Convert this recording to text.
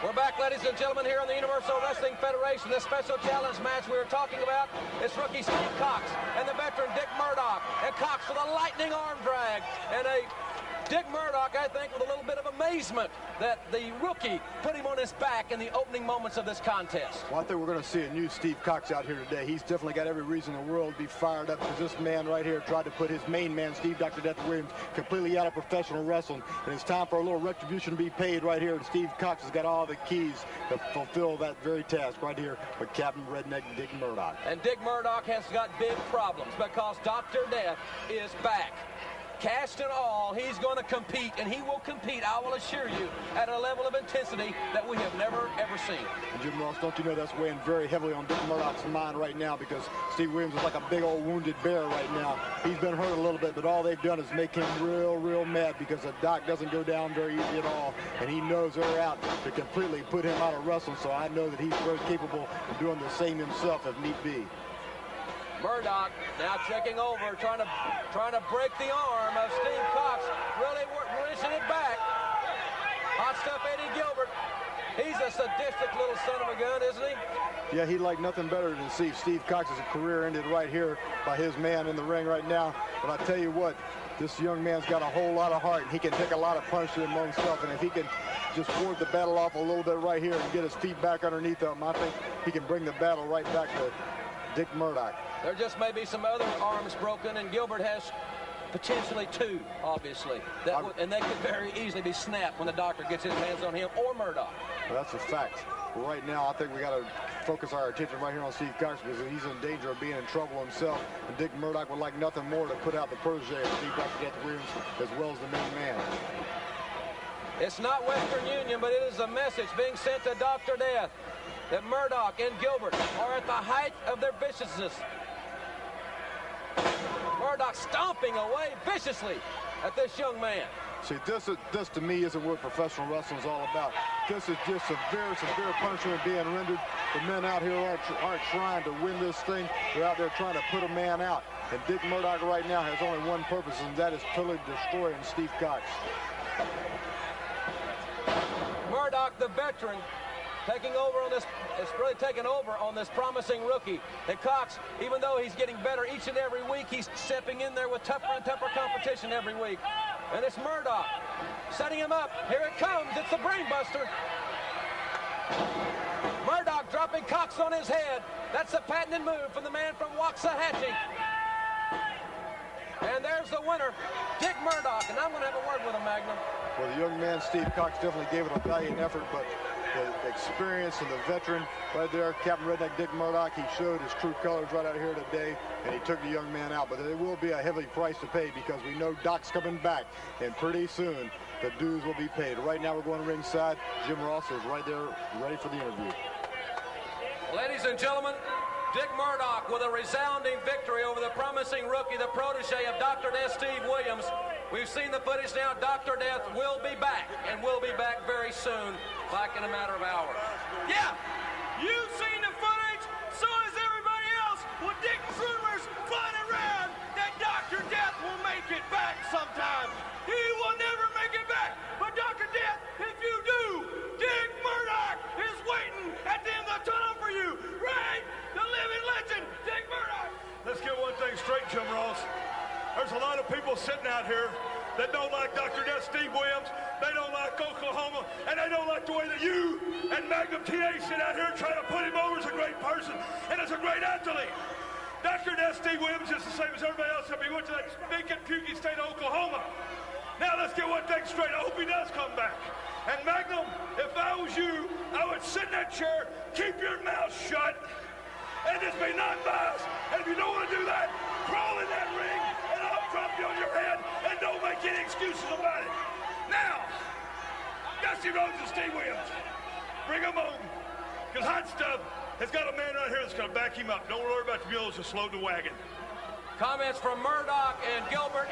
We're back, ladies and gentlemen, here on the Universal Wrestling Federation. This special challenge match we were talking about is rookie Steve Cox and the veteran Dick Murdoch. And Cox with a lightning arm drag and a Dick Murdoch, I think, with a little bit of amazement that the rookie put him on his back in the opening moments of this contest. Well, I think we're going to see a new Steve Cox out here today. He's definitely got every reason in the world to be fired up because this man right here tried to put his main man, Steve Dr. Death Williams, completely out of professional wrestling. And it's time for a little retribution to be paid right here. And Steve Cox has got all the keys to fulfill that very task right here with Captain Redneck Dick Murdoch. And Dick Murdoch has got big problems because Dr. Death is back. Cast and all, he's going to compete, and he will compete, I will assure you, at a level of intensity that we have never, ever seen. And Jim Ross, don't you know that's weighing very heavily on Dick Murdoch's mind right now because Steve Williams is like a big old wounded bear right now. He's been hurt a little bit, but all they've done is make him real, real mad because the Doc doesn't go down very easy at all, and he knows they're out to completely put him out of wrestling, so I know that he's very capable of doing the same himself if need be. Murdoch now checking over, trying to break the arm of Steve Cox, really wrenching it back. Hot stuff Eddie Gilbert. He's a sadistic little son of a gun, isn't he? Yeah, he'd like nothing better than see Steve Cox's career ended right here by his man in the ring right now. But I tell you what, this young man's got a whole lot of heart, and he can take a lot of punches among himself. And if he can just ward the battle off a little bit right here and get his feet back underneath him, I think he can bring the battle right back to Dick Murdoch. There just may be some other arms broken, and Gilbert has potentially two, obviously. And they could very easily be snapped when the doctor gets his hands on him or Murdoch. Well, that's a fact. But right now, I think we got to focus our attention right here on Steve Cox because he's in danger of being in trouble himself. And Dick Murdoch would like nothing more to put out the protege of Steve Dr. Death Williams as well as the main man. It's not Western Union, but it is a message being sent to Dr. Death that Murdoch and Gilbert are at the height of their viciousness. Murdoch stomping away viciously at this young man. See, this to me isn't what professional wrestling is all about. This is just severe punishment being rendered. The men out here aren't trying to win this thing. They're out there trying to put a man out. And Dick Murdoch right now has only one purpose, and that is totally destroying Steve Cox. Murdoch, the veteran, taking over on this, it's really taken over on this promising rookie. And Cox, even though he's getting better each and every week, he's stepping in there with tougher and tougher competition every week. And it's Murdoch setting him up. Here it comes. It's the brainbuster. Murdoch dropping Cox on his head. That's a patented move from the man from Waxahachie. And there's the winner, Dick Murdoch. And I'm going to have a word with him, Magnum. Well, the young man, Steve Cox, definitely gave it a valiant effort, but the experience and the veteran right there, Captain Redneck Dick Murdoch, he showed his true colors right out here today, and he took the young man out. But there will be a heavy price to pay because we know Doc's coming back, and pretty soon the dues will be paid. Right now we're going ringside. Jim Ross is right there ready for the interview. Ladies and gentlemen, Dick Murdoch with a resounding victory over the promising rookie, the protege of Dr. Death, Steve Williams. We've seen the footage now. Dr. Death will be back, and will be back very soon, back in a matter of hours. Yeah, you've seen the footage, so has everybody else. With Dick's rumors flying around that Dr. Death will make it back sometime. He will never make it back, but Dr. Death, if you do, Dick Murdoch is waiting at the end of the tunnel for you, right? The living legend, Dick Murdoch. Let's get one thing straight, Jim Ross. There's a lot of people sitting out here that don't like Dr. Death Steve Williams, they don't like Oklahoma, and they don't like the way that you and Magnum TA sit out here trying to put him over as a great person and as a great athlete. Dr. Death Steve Williams is the same as everybody else if he went to that stinking pukey state of Oklahoma. Now let's get one thing straight. I hope he does come back. And Magnum, if I was you, I would sit in that chair, keep your mouth shut, and just be non-biased. And if you don't want to do that, crawl in that ring, and I'll drop you on your head, and don't make any excuses about it. Now, Dusty Rhodes and Steve Williams, bring them home, because Hot Stuff has got a man right here that's going to back him up. Don't worry about the mules, just load the wagon. Comments from Murdoch and Gilbert.